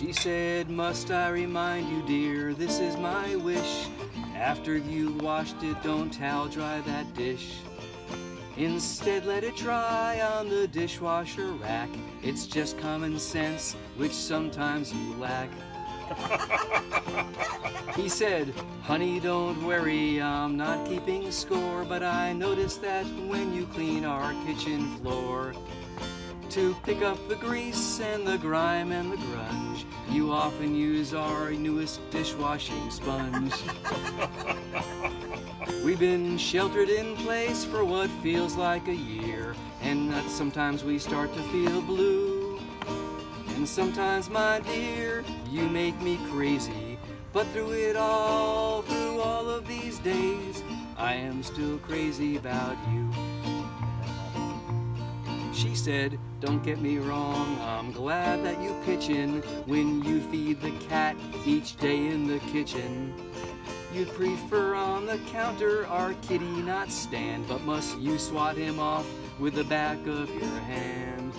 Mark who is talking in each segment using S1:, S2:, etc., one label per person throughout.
S1: She said, must I remind you, dear, this is my wish. After you washed it, don't towel dry that dish. Instead, let it dry on the dishwasher rack. It's just common sense, which sometimes you lack. He said, honey, don't worry, I'm not keeping score, but I noticed that when you clean our kitchen floor, to pick up the grease and the grime and the grunge, you often use our newest dishwashing sponge. We've been sheltered in place for what feels like a year, and that sometimes we start to feel blue. And sometimes, my dear, you make me crazy, but through all of these days, I am still crazy about you. She said, don't get me wrong, I'm glad that you pitch in when you feed the cat each day in the kitchen. You'd prefer on the counter our kitty not stand, but must you swat him off with the back of your hand?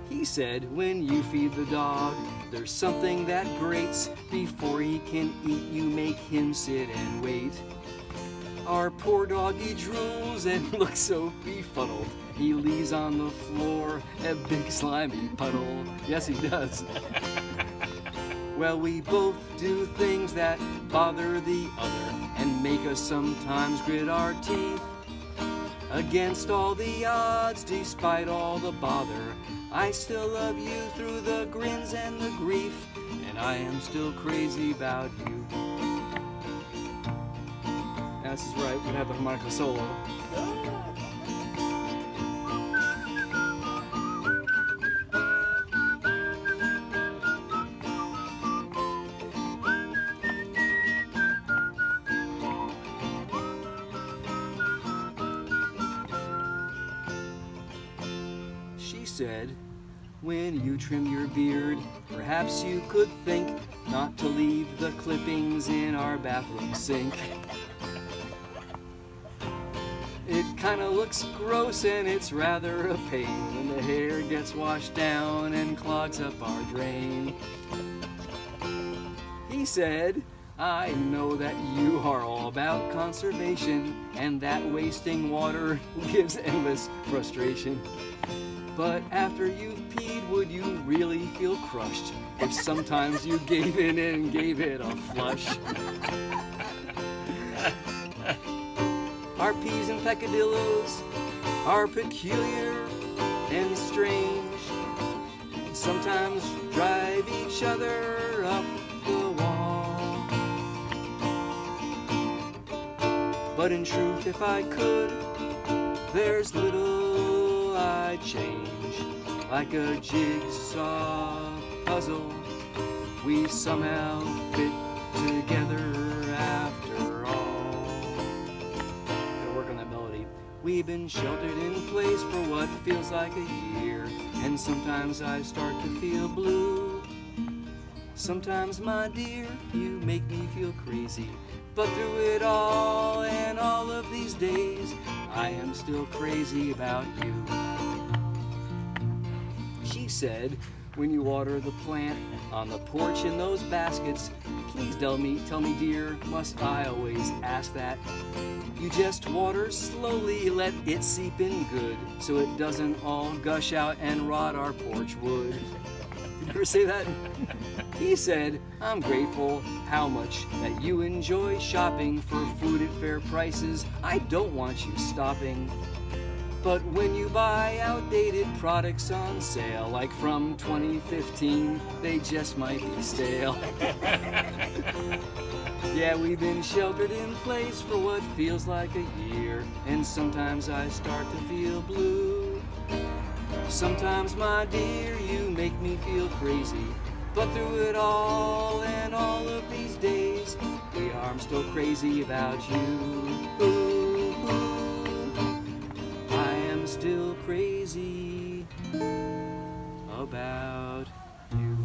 S1: He said, when you feed the dog, there's something that grates. Before he can eat, you make him sit and wait. Our poor doggy drools and looks so befuddled. He leaves on the floor a big slimy puddle. Yes, he does. Well, we both do things that bother the other and make us sometimes grit our teeth. Against all the odds, despite all the bother, I still love you through the grins and the grief, and I am still crazy about you. Now this is where I'm gonna have the harmonica solo. She said, when you trim your beard, perhaps you could think not to leave the clippings in our bathroom sink. It kinda looks gross and it's rather a pain when the hair gets washed down and clogs up our drain. He said, I know that you are all about conservation and that wasting water gives endless frustration. But after you've peed, would you really feel crushed if sometimes you gave in and gave it a flush? Our peas and peccadilloes are peculiar and strange, sometimes drive each other up the wall. But in truth, if I could, there's little I'd change. Like a jigsaw puzzle, we somehow fit together after all. Gotta work on that melody. We've been sheltered in place for what feels like a year, and sometimes I start to feel blue. Sometimes, my dear, you make me feel crazy, but through it all and all of these days, I am still crazy about you. She said, when you water the plant on the porch in those baskets, please tell me, dear, must I always ask that? You just water slowly, let it seep in good, so it doesn't all gush out and rot our porch wood. Did you ever say that? He said, I'm grateful how much that you enjoy shopping for food at fair prices. I don't want you stopping. But when you buy outdated products on sale, like from 2015, they just might be stale. Yeah, we've been sheltered in place for what feels like a year, and sometimes I start to feel blue. Sometimes, my dear, you make me feel crazy, but through it all and all of these days, I'm still crazy about you. Still crazy about you.